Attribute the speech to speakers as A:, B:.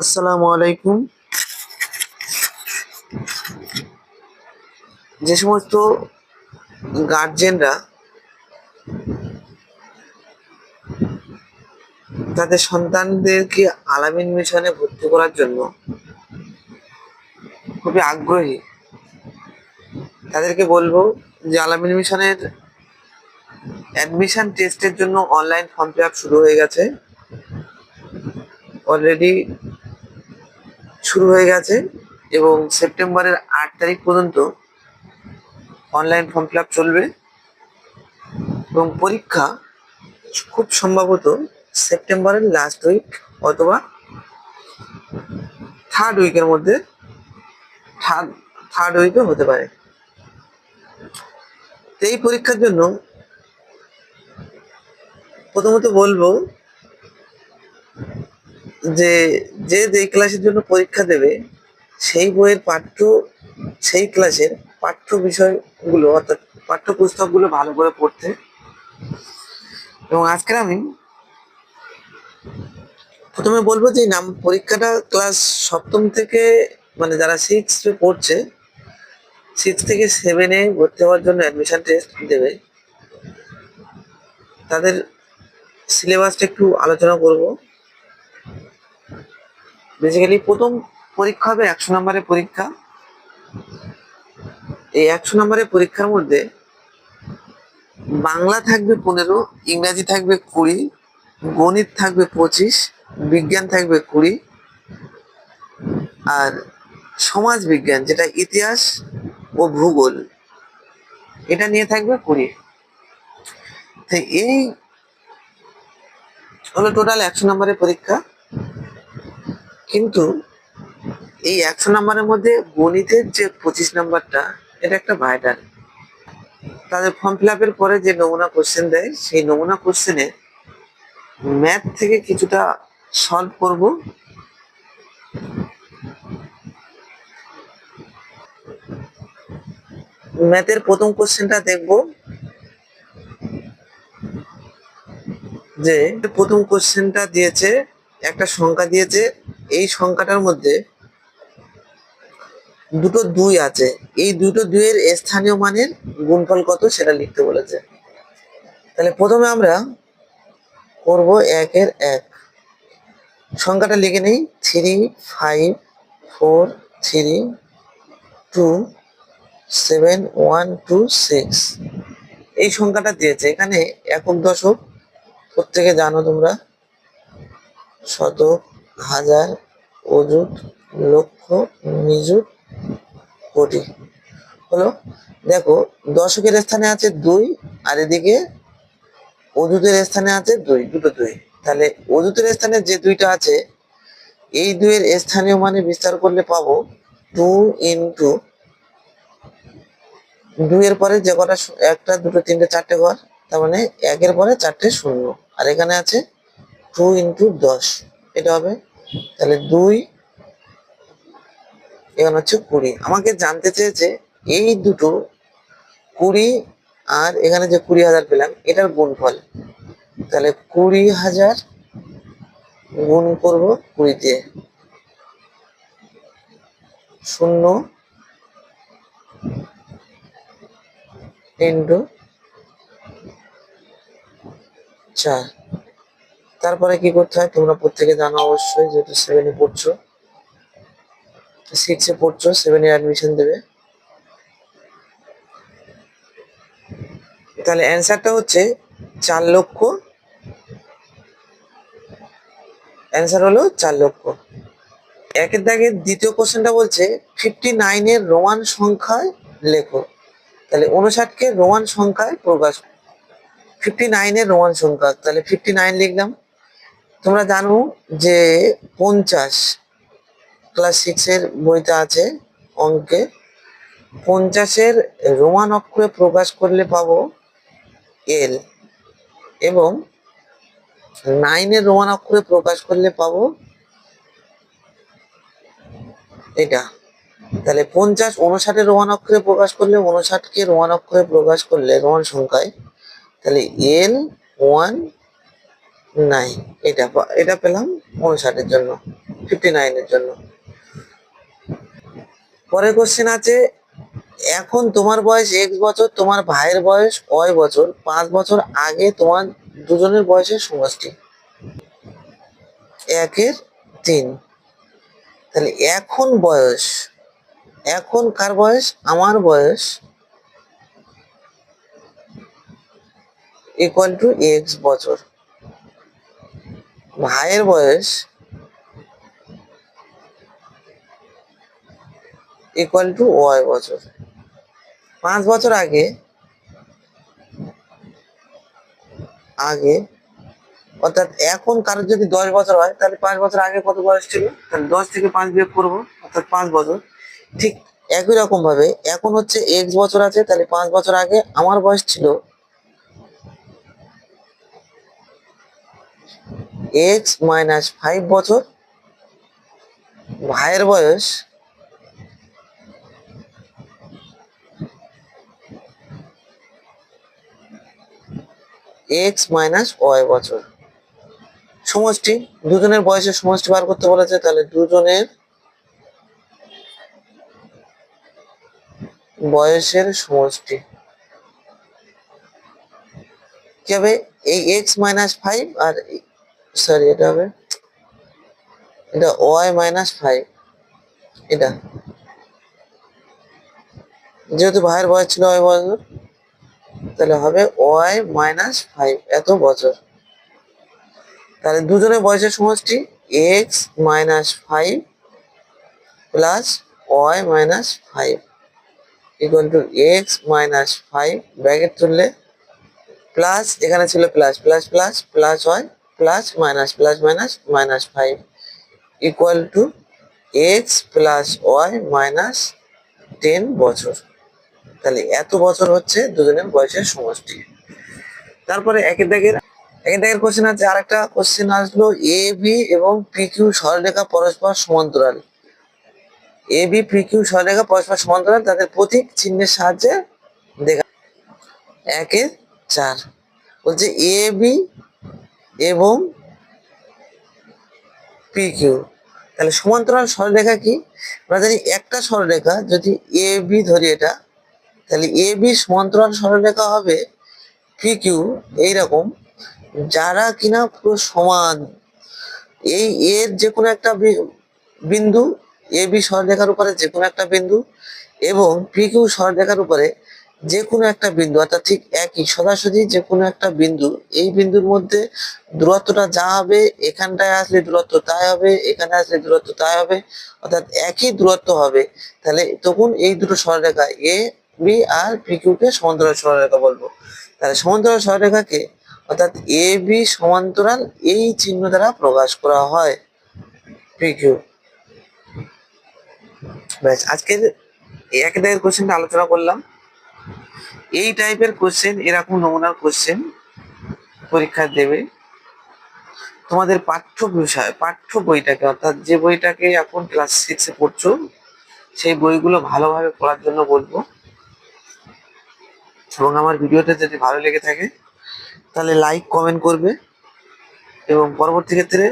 A: আসসালামু আলাইকুম। যে সমস্ত গার্জেনরা তাদের সন্তানদেরকে আলামিন মিশনে ভর্তি করার জন্য খুবই আগ্রহী, তাদেরকে বলবো যে আলামিন মিশনের অ্যাডমিশন টেস্টের জন্য অনলাইন ফর্ম ফিল আপ শুরু হয়ে গেছে। অলরেডি শুরু হয়ে গেছে এবং সেপ্টেম্বরের 8 তারিখ পর্যন্ত অনলাইন ফর্ম ফিল আপ চলবে এবং পরীক্ষা খুব সম্ভবত সেপ্টেম্বরের লাস্ট উইক অথবা থার্ড উইকের মধ্যে থার্ড উইকে হতে পারে। তো এই পরীক্ষার জন্য প্রথমত বলবো যে যে ক্লাসের জন্য পরীক্ষা দেবে সেই বইয়ের সেই ক্লাসের পাঠ্য বিষয়গুলো অর্থাৎ পাঠ্যপুস্তকগুলো ভালো করে পড়তে। এবং আজকের আমি প্রথমে বলবো যে পরীক্ষাটা ক্লাস সপ্তম থেকে, মানে যারা 6 পড়ছে, 6 থেকে 7-এ ভর্তি হওয়ার জন্য অ্যাডমিশন টেস্ট দেবে, তাদের সিলেবাসটা একটু আলোচনা করব। বেসিক্যালি প্রথম পরীক্ষা হবে 100 নম্বরের পরীক্ষা। এই 100 নম্বরের পরীক্ষার মধ্যে বাংলা থাকবে 15, ইংরাজি থাকবে 20, গণিত থাকবে 25, বিজ্ঞান থাকবে 20, আর সমাজ বিজ্ঞান যেটা ইতিহাস ও ভূগোল এটা নিয়ে থাকবে 20। তো এই হলো টোটাল 100 নম্বরের পরীক্ষা। কিন্তু এই 100 নম্বরের মধ্যে গণিতের যে 25 নম্বরটা, এটা একটা ভাইটাল। তাদের ফর্ম ফিল আপের পরে যে নমুনা কোশ্চেন দেয়, সেই নমুনা কোশ্চেনে ম্যাথ থেকে কিছুটা সলভ করব। ম্যাথের প্রথম কোশ্চেনটা দেখব, যে প্রথম কোশ্চেনটা দিয়েছে, একটা সংখ্যা দিয়েছে, এই সংখ্যাটার মধ্যে দুটো 2 আছে, এই দুটো 2-এর স্থানীয় মানের গুণফল কত সেটা লিখতে বলেছে। তাহলে প্রথমে আমরা করব 1-এর 1, সংখ্যাটা লিখে নেই 3, 5, 4, 3, 2, 7, 1, 2, 6। এই সংখ্যাটা দিয়েছে। এখানে একক দশক প্রত্যেকে জানো তোমরা, শতক, হাজার, অযুত, লক্ষ, নিযুত, কোটি হলো। দেখো, দশকের স্থানে আছে 2 আর এদিকে অযুতের স্থানে আছে 2, দুটো 2। তাহলে অযুতের স্থানে যে 2টা আছে, এই 2-এর স্থানীয় মানে বিস্তার করলে পাবো 2 ইন্টু 2-এর পরে যে কটা, 1টা 2টো 3টে 4টে ঘর, তার মানে 1-এর পরে 4টে শূন্য, আর এখানে আছে 2 ইন্টু 10, এটা হবে। তাহলে 2 এখানে হচ্ছে 20। আমাকে জানতে চেয়েছে এই দুটো 20 আর এখানে যে 20,000 পেলাম এটার গুণফল। তাহলে 20,000 গুণ করব 20 দিয়ে, 0 ইন্টু 4। তারপরে কি করতে হয় তোমরা প্রত্যেকে জানো অবশ্যই, যেহেতু 7-এ পড়ছো, 6-এ পড়ছো, 7-এ অ্যাডমিশন দেবে। তাহলে অ্যান্সারটা হচ্ছে 4 লক্ষ। অ্যান্সার হলো 4 লক্ষ। একের দাগের দ্বিতীয় কোশ্চেনটা বলছে 59-এর রোমান সংখ্যায় লেখো। তাহলে 59-কে রোমান সংখ্যায় প্রকাশ। 59-এর রোমান সংখ্যা, তাহলে 59 লিখলাম। তোমরা জানো যে 50 ক্লাস 6-এর বইতে আছে অঙ্কে, 50-এর রোমান অক্ষরে প্রকাশ করলে পাবো এল, এবং 9-এর রোমান অক্ষরে প্রকাশ করলে পাবো এটা। তাহলে 50 59-এর রোমান অক্ষরে প্রকাশ করলে, 59-কে রোমান অক্ষরে প্রকাশ করলে রোমান সংখ্যায়, তাহলে L19, এটা পেলাম 59-এর জন্য। 59 এর জন্য। পরের কোশ্চেন আছে, এখন তোমার বয়স x বছর, তোমার ভাইয়ের বয়স y বছর, 5 বছর আগে তোমার দুজনের বয়সের সমষ্টি। 1/3। তাহলে এখন বয়স, এখন কার বয়স? আমার বয়স ইকুয়াল টু x বছর, ভাইয়ের বয়স ইকুয়াল টু y বছর। 5 বছর আগে আগে অর্থাৎ এখন কারোর যদি 10 বছর হয় তাহলে 5 বছর আগে কত বয়স ছিল? তাহলে 10 থেকে 5 বিয়োগ করবো, অর্থাৎ 5 বছর। ঠিক একই রকম ভাবে এখন হচ্ছে x বছর আছে, তাহলে 5 বছর আগে আমার বয়স ছিল x মাইনাস 5 বছর, ভাইয়ের বয়স x মাইনাস y বছর। সমষ্টি, দুজনের বয়সের সমষ্টি বার করতে বলেছে, তাহলে দুজনের বয়সের সমষ্টি কি হবে? এই x মাইনাস 5 আর সরি এটা হবে, এটা y মাইনাস 5, এটা যেহেতু ভাইয়ের বয়স ছিল y বছর, তাহলে হবে y মাইনাস 5 এত বছর। তাহলে দুজনের বয়সের সমষ্টি x minus 5 plus y minus 5 equal to x minus 5 bracket তুললে প্লাস, এখানে ছিল প্লাস প্লাস প্লাস প্লাস হয় plus minus plus minus minus 5 equal to x plus y minus 10 বছর। তাহলে এত বছর হচ্ছে দুজনের বয়সের সমষ্টি। তারপরে একের দাগের কোশ্চেন আছে, আরেকটা কোশ্চেন আসলো, এ বি এবং পি কিউ সরলরেখা পরস্পর সমান্তরাল। এ বি পি কিউ সরলরেখা পরস্পর সমান্তরাল, তাদের প্রতীক চিহ্নের সাহায্যে দেখা। 1/4 বলছে এ বি এবং পি কিউ, তাহলে সমান্তরাল সরলরেখা কি? আমরা জানি একটা সরলরেখা যদি এ বি ধরি এটা, তাহলে এ বি সমান্তরাল সরলরেখা হবে পি কিউ এইরকম, যারা কিনা পুরো সমান। এই এর যে কোনো একটা বিন্দু এ বি সরলরেখার উপরে যে কোনো একটা বিন্দু এবং পি কিউ সরলরেখার উপরে যে কোনো একটা বিন্দু, অর্থাৎ ঠিক একই সোজাসুজি যে কোনো একটা বিন্দু, এই বিন্দুর মধ্যে দূরত্বটা যা হবে, এখানটায় আসলে দূরত্ব তাই হবে, এখানে আসলে দূরত্ব তাই হবে, অর্থাৎ একই দূরত্ব হবে। তাহলে তখন এই দুটো সরলরেখা A B R P Q কে সমান্তরাল সরলরেখা বলবো। তাহলে সমান্তরাল সরলরেখাকে অর্থাৎ এ বি সমান্তরাল এই চিহ্ন দ্বারা প্রকাশ করা হয় পি কিউ। ব্যাস, আজকের এই এক দাগের কোশ্চেনটা আলোচনা করলাম। এই টাইপের কোশ্চেন, এরকম নমুনার কোশ্চেন পরীক্ষা দেবে। তোমাদের পাঠ্য বিষয়, পাঠ্য বইটাকে অর্থাৎ যে বইটাকে এখন ক্লাস 6-এ পড়ছো, সেই বইগুলো ভালোভাবে পড়ার জন্য বলবো। এবং আমার ভিডিওটা যদি ভালো লেগে থাকে তাহলে লাইক কমেন্ট করবে এবং পরবর্তী ক্ষেত্রে